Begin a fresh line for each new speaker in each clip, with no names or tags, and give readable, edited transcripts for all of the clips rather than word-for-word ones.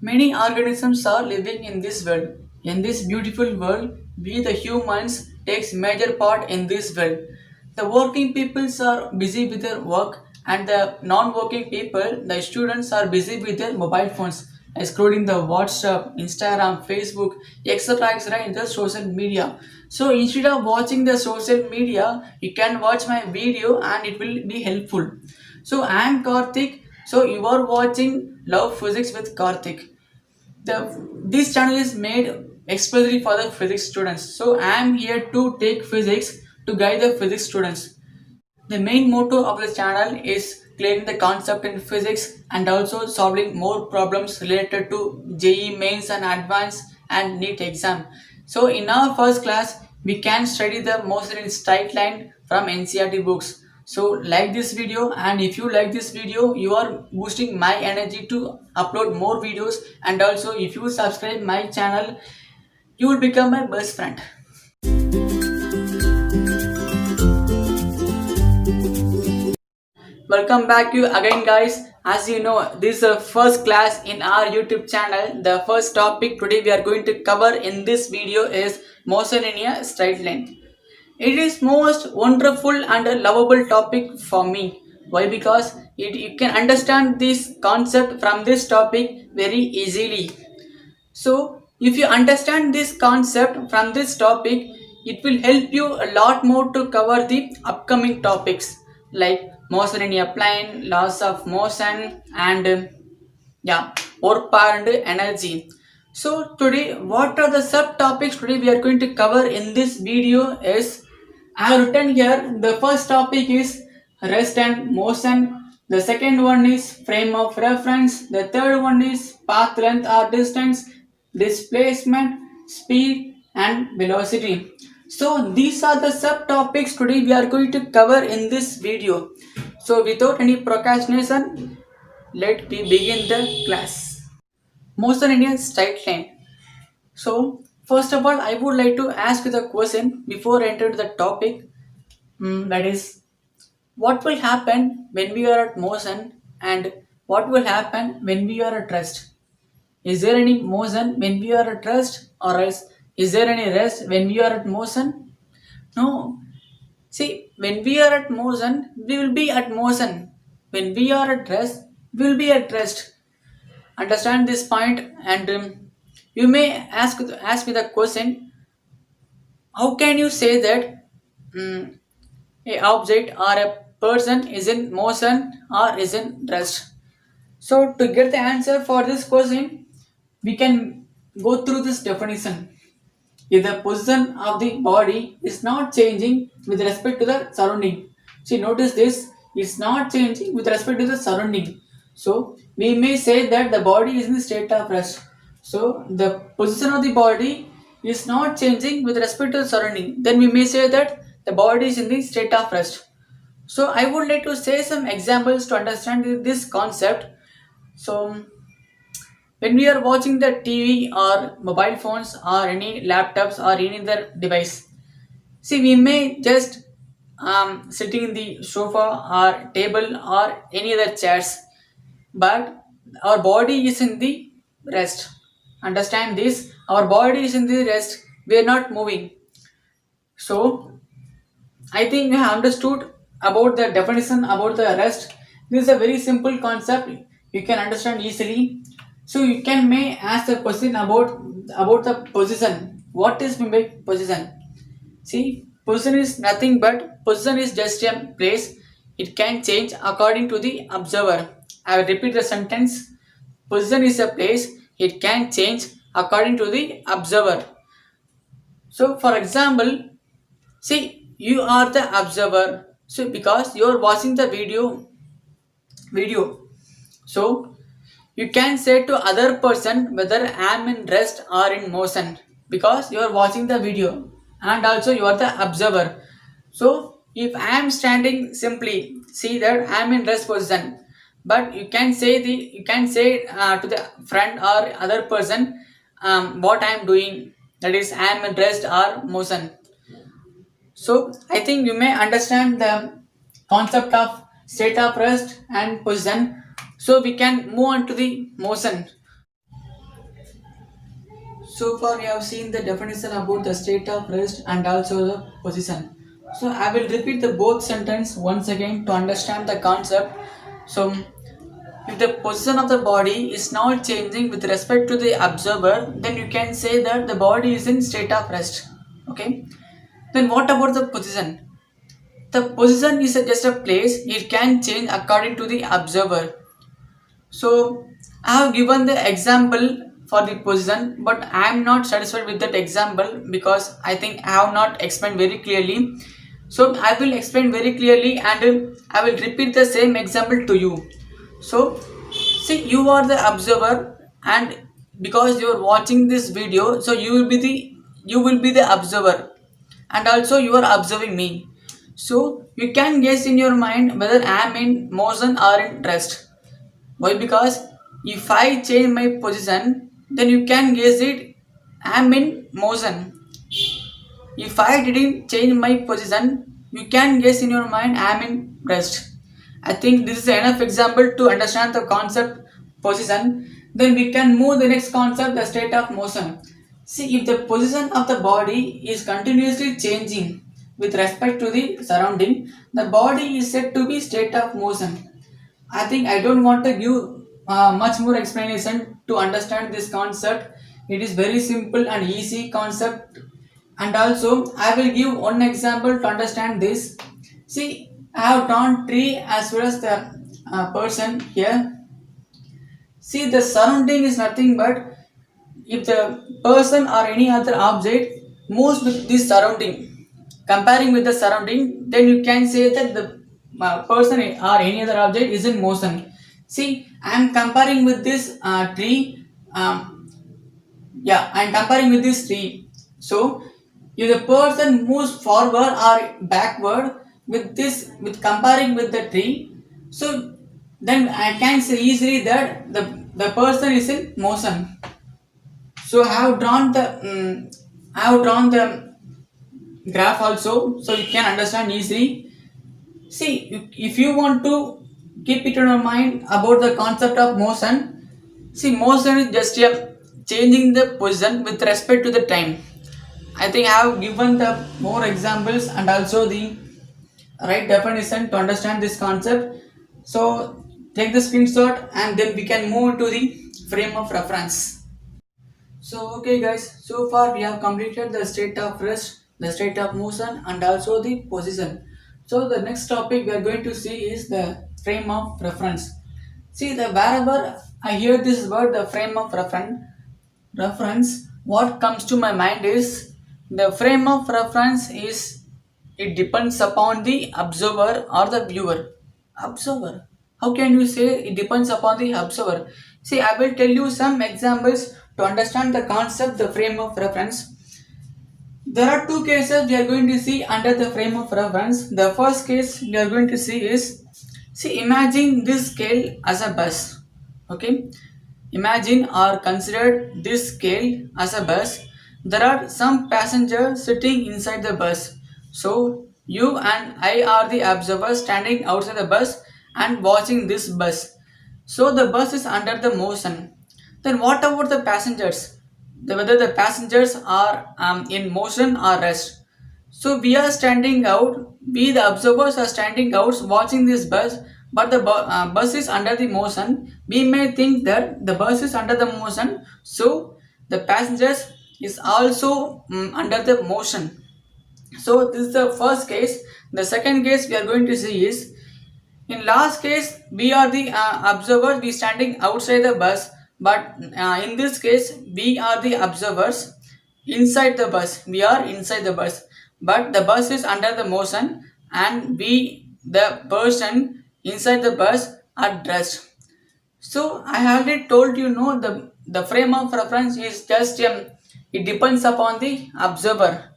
Many organisms are living in this world. In this beautiful world, we the humans takes major part in this world. The working peoples are busy with their work and the non-working people, the students are busy with their mobile phones, scrolling the WhatsApp, Instagram, Facebook, etc. etc. in the social media. So instead of watching the social media, you can watch my video and it will be helpful. So I am Karthik. So you are watching Love Physics with Karthik. This channel is made especially for the physics students. So I am here to take physics to guide the physics students. The main motto of the channel is clearing the concept in physics and also solving more problems related to JEE mains and advanced and NEET exam. So in our first class, we can study the motion in straight line from NCERT books. So like this video, and if you like this video, you are boosting my energy to upload more videos, and also if you subscribe my channel, you will become my best friend. Welcome back you again guys. As you know, this is the first class in our YouTube channel. The first topic today we are going to cover in this video is motion in a straight line. It is most wonderful and a lovable topic for me. Why? Because you can understand this concept from this topic very easily. So, if you understand this concept from this topic, it will help you a lot more to cover the upcoming topics like motion in a plane, laws of motion, and yeah, work power and energy. So today, what are the subtopics today we are going to cover in this video is I have written here. The first topic is rest and motion. The second one is frame of reference. The third one is path length or distance, displacement, speed, and velocity. So these are the subtopics today we are going to cover in this video. So without any procrastination, let me begin the class. Motion in a straight line. So first of all, I would like to ask you the question before I enter the topic. That is, what will happen when we are at motion and what will happen when we are at rest? Is there any motion when we are at rest, or else is there any rest when we are at motion? No. See, when we are at motion, we will be at motion. When we are at rest, we will be at rest. Understand this point, and you may ask me the question: how can you say that mm, a object or a person is in motion or is in rest? So to get the answer for this question, we can go through this definition. If the position of the body is not changing with respect to the surrounding. See, notice this, it's not changing with respect to the surrounding. So we may say that the body is in the state of rest. So the position of the body is not changing with respect to the surrounding. Then we may say that the body is in the state of rest. So I would like to say some examples to understand this concept. So when we are watching the TV or mobile phones or any laptops or any other device, see, we may just sitting in the sofa or table or any other chairs, but our body is in the rest. Understand this? Our body is in the rest. We are not moving. So I think you have understood about the definition about the rest. This is a very simple concept. You can understand easily. So you can may ask the question about the position. What is mean by position? See, position is nothing but position is just a place. It can change according to the observer. I will repeat the sentence. Position is a place. It can change according to the observer. So, for example, see, you are the observer. So, because you are watching the video. So, you can say to other person whether I am in rest or in motion because you are watching the video and also you are the observer. So, if I am standing simply, see that I am in rest position. But you can say to the friend or other person what I am doing. That is, I am in rest or motion. So I think you may understand the concept of state of rest and position. So we can move on to the motion. So far we have seen the definition about the state of rest and also the position. So I will repeat the both sentence once again to understand the concept. So if the position of the body is not changing with respect to the observer, then you can say that the body is in state of rest. Okay. Then what about the position? The position is just a place, it can change according to the observer. So I have given the example for the position, but I am not satisfied with that example because I think I have not explained very clearly. So I will explain very clearly and I will repeat the same example to you. So see, you are the observer, and because you are watching this video, so you will be the observer, and also you are observing me. So you can guess in your mind whether I am in motion or in rest. Why? Because if I change my position, then you can guess it I am in motion. If I didn't change my position, you can guess in your mind I am in rest. I think this is enough example to understand the concept position. Then we can move the next concept, the state of motion. See, if the position of the body is continuously changing with respect to the surrounding, the body is said to be state of motion. I think I don't want to give much more explanation to understand this concept. It is very simple and easy concept. And also, I will give one example to understand this. See, I have drawn tree as well as the person here. See, the surrounding is nothing but if the person or any other object moves with this surrounding, comparing with the surrounding, then you can say that the person or any other object is in motion. See, I am comparing with this tree. I am comparing with this tree. So if the person moves forward or backward with this, with comparing with the tree, so then I can say easily that the person is in motion. So I have drawn the graph also, so you can understand easily. See, if you want to keep it in your mind about the concept of motion, see, motion is just a changing the position with respect to the time. I think I have given the more examples and also the right definition to understand this concept. So take the screenshot and then we can move to the frame of reference. So okay guys, so far we have completed the state of rest, the state of motion and also the position. So the next topic we are going to see is the frame of reference. See, the wherever I hear this word, the frame of reference, what comes to my mind is the frame of reference is, it depends upon the observer or the viewer. Observer, how can you say it depends upon the observer? See, I will tell you some examples to understand the concept, the frame of reference. There are two cases we are going to see under the frame of reference. The first case we are going to see is, see, imagine this scale as a bus. Okay, imagine or consider this scale as a bus. There are some passengers sitting inside the bus. So you and I are the observers standing outside the bus and watching this bus. So the bus is under the motion. Then what about the passengers? Whether the passengers are in motion or rest. So we are standing out, we the observers are standing out watching this bus, but the bus is under the motion. We may think that the bus is under the motion, so the passengers is also under the motion. So this is the first case. The second case we are going to see is, in last case, we are the observers, we standing outside the bus, but in this case, we are the observers inside the bus. We are inside the bus, but the bus is under the motion, and we, the person inside the bus, are dressed. So I already told you, know, the frame of reference is just it depends upon the observer.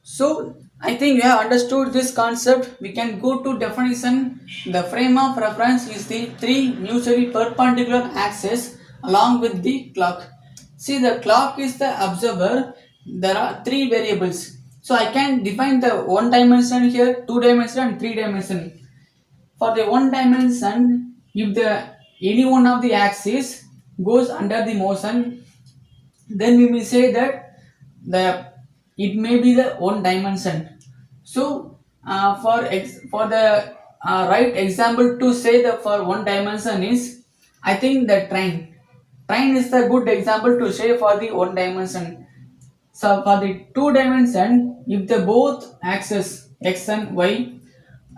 So I think you have understood this concept. We can go to definition. The frame of reference is the three mutually perpendicular axes along with the clock. See, the clock is the observer. There are three variables. So I can define the one dimension here, two dimension and three dimension. For the one dimension, if the any one of the axis goes under the motion, then we may say that the it may be the one dimension. So for the right example to say the for one dimension is, I think the train is the good example to say for the one dimension. So for the two dimension, if the both axes x and y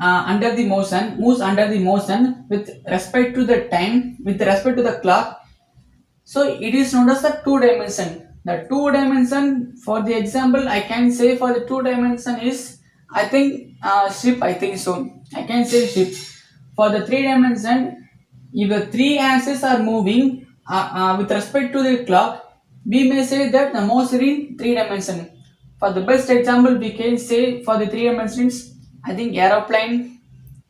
under the motion moves under the motion with respect to the time, with respect to the clock, so it is known as the two dimension. The two dimension for the example I can say for the two dimension is, I think ship. I think so. I can say ship. For the three dimension, if the three axes are moving with respect to the clock, we may say that the motion in three dimension. For the best example, we can say for the three dimensions, I think aeroplane,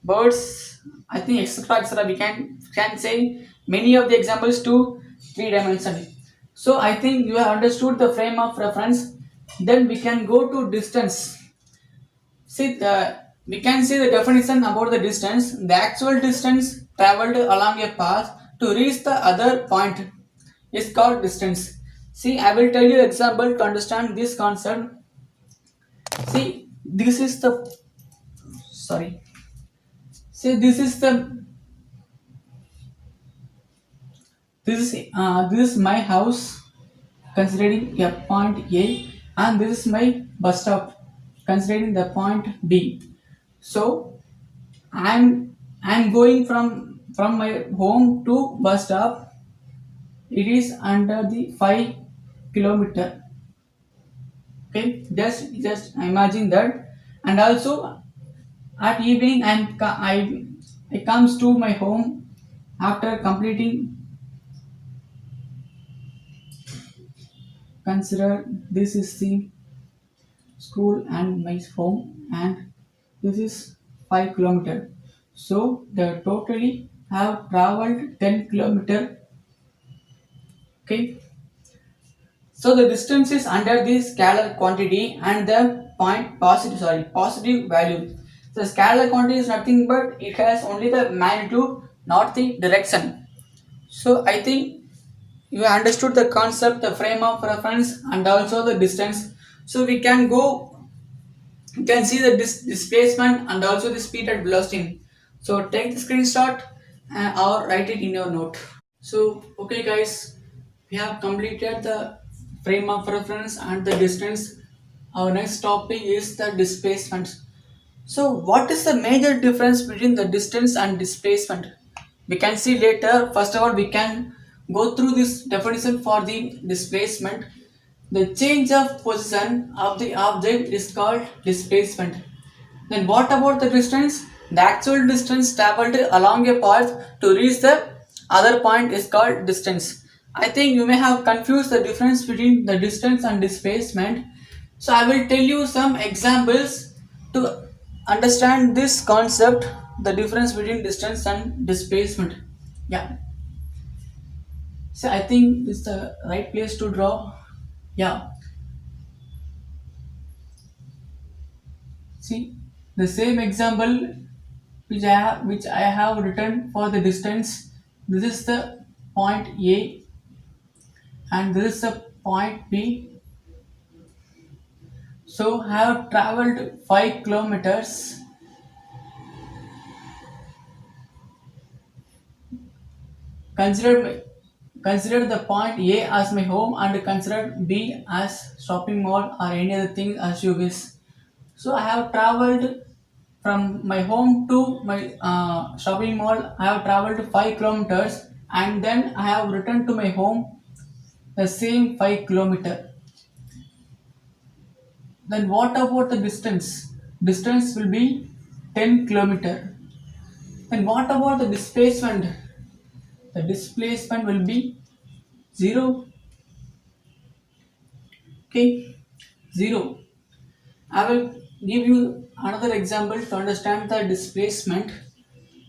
birds, I think etc etc. We can say many of the examples to three dimension. So I think you have understood the frame of reference. Then we can go to distance. See the we can see the definition about the distance. The actual distance traveled along a path to reach the other point is called distance. See, I will tell you example to understand this concept. See, this is the sorry. See, this is my house considering a point A, and this is my bus stop considering the point B. So I'm going from my home to bus stop. It is under the 5 kilometer. Okay, just imagine that. And also at evening I comes to my home after completing. Consider this is the school and my home, and this is 5 kilometer. So the totally have traveled 10 kilometer. Okay, so the distance is under the scalar quantity and the point positive value. The scalar quantity is nothing but it has only the magnitude, not the direction. So I think you understood the concept, the frame of reference, and also the distance. So we can go, you can see the displacement and also the speed at velocity. So take the screenshot or write it in your note. So okay guys, we have completed the frame of reference and the distance. Our next topic is the displacement. So what is the major difference between the distance and displacement? We can see later. First of all, we can go through this definition for the displacement. The change of position of the object is called displacement. Then what about the distance? The actual distance traveled along a path to reach the other point is called distance. I think you may have confused the difference between the distance and displacement. So I will tell you some examples to understand this concept, the difference between distance and displacement. Yeah. So I think this is the right place to draw. Yeah. See the same example which I have written for the distance. This is the point A and this is the point B. So I have traveled 5 kilometers. Consider consider the point A as my home and consider B as shopping mall or any other thing as you wish. So I have traveled from my home to my shopping mall. I have traveled 5 kilometers and then I have returned to my home the same 5 kilometer. Then what about the distance? Distance will be 10 kilometer. Then what about the displacement? The displacement will be 0. Okay, 0. I will give you another example to understand the displacement.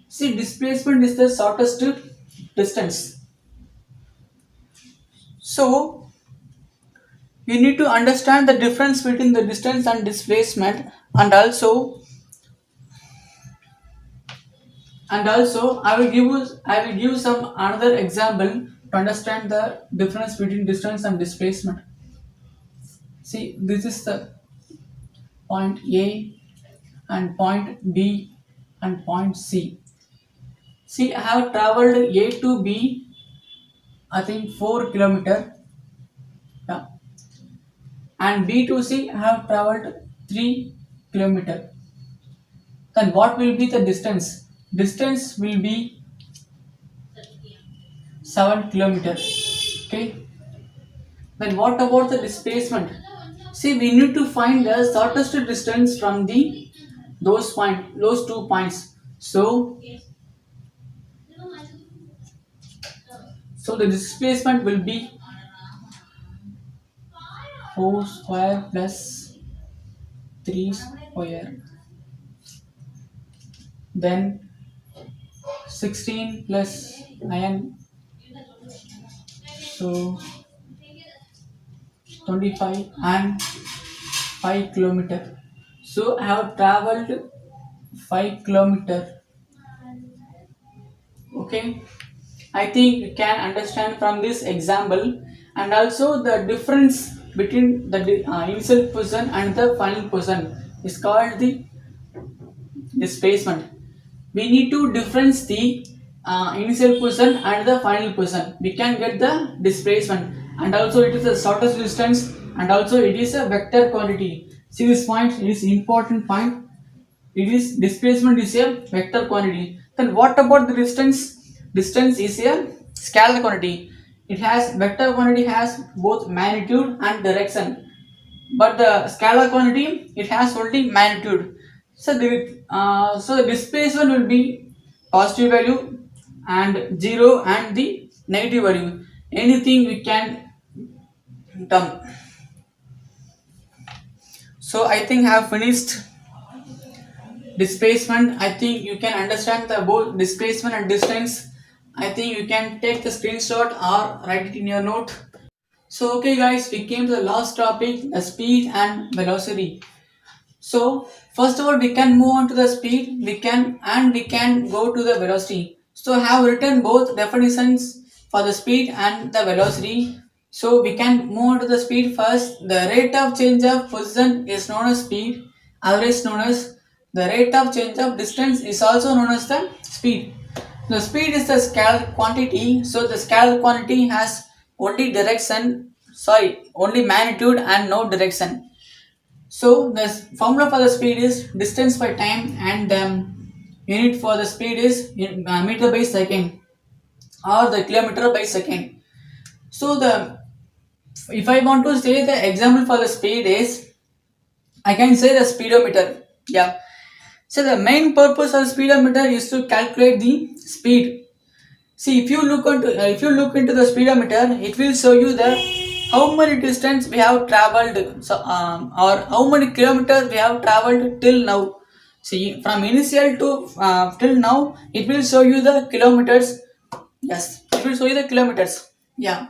See, displacement is the shortest distance. So you need to understand the difference between the distance and displacement, and also I will give some another example to understand the difference between distance and displacement. See, this is the point A and point B and point C. See, I have traveled A to B, I think 4 kilometer, yeah, and B to C I have traveled 3 kilometer. Then what will be the distance? Distance will be 7 kilometers. Okay. Then what about the displacement? See, we need to find the shortest distance from the those 2 points. So the displacement will be 4 square plus 3 square. Then 16 plus 9, so 25 and 5 kilometer. So I have traveled 5 kilometer. Okay, I think you can understand from this example, and also the difference between the initial position and the final position is called the displacement. We need to difference the initial position and the final position. We can get the displacement, and also it is the shortest distance, and also it is a vector quantity. See this point, it is important point. It is displacement is a vector quantity. Then what about the distance? Distance is a scalar quantity. It has vector quantity has both magnitude and direction, but the scalar quantity it has only magnitude. So the displacement will be positive value and 0 and the negative value. Anything we can dump. So I think I have finished displacement. I think you can understand the both displacement and distance. I think you can take the screenshot or write it in your note. So okay guys, we came to the last topic, the speed and velocity. So first of all, we can move on to the speed. We can go to the velocity. So I have written both definitions for the speed and the velocity. So we can move on to the speed first. The rate of change of position is known as speed. Otherwise known as the rate of change of distance is also known as the speed. The speed is the scalar quantity. So the scalar quantity has only magnitude and no direction. So the formula for the speed is distance by time, and unit for the speed is meter by second or the kilometer by second. So the if I want to say the example for the speed is, I can say the speedometer. Yeah. So the main purpose of speedometer is to calculate the speed. See, if you look into the speedometer, it will show you the how many distance we have traveled, or how many kilometers we have traveled till now. See, from initial to till now, it will show you the kilometers. Yes, it will show you the kilometers. Yeah.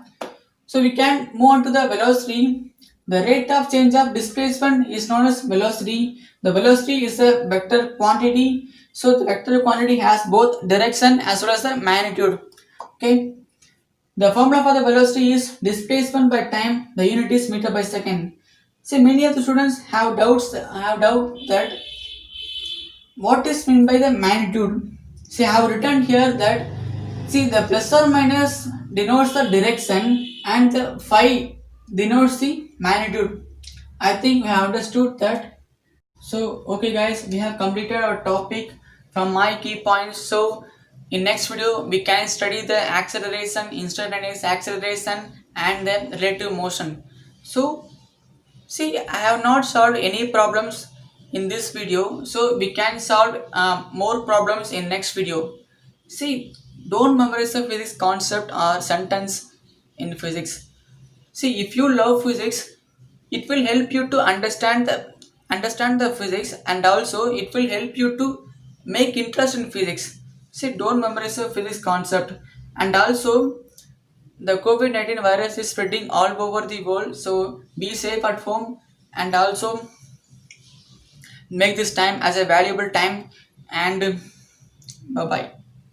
So we can move on to the velocity. The rate of change of displacement is known as velocity. The velocity is a vector quantity. So the vector quantity has both direction as well as the magnitude. Okay. The formula for the velocity is displacement by time. The unit is meter by second. See, many of the students have doubt that what is meant by the magnitude. See, I have written here that, see, the plus or minus denotes the direction and the phi denotes the magnitude. I think we have understood that. So okay guys, we have completed our topic from my key points. So in next video we can study the acceleration, instantaneous acceleration, and then relative motion. So see, I have not solved any problems in this video, so we can solve more problems in next video. See, don't memorize the physics concept or sentence in physics. See, if you love physics, it will help you to understand the physics, and also it will help you to make interest in physics. See, don't memorize the physics concept, and also the COVID-19 virus is spreading all over the world, so be safe at home, and also make this time as a valuable time, and bye bye.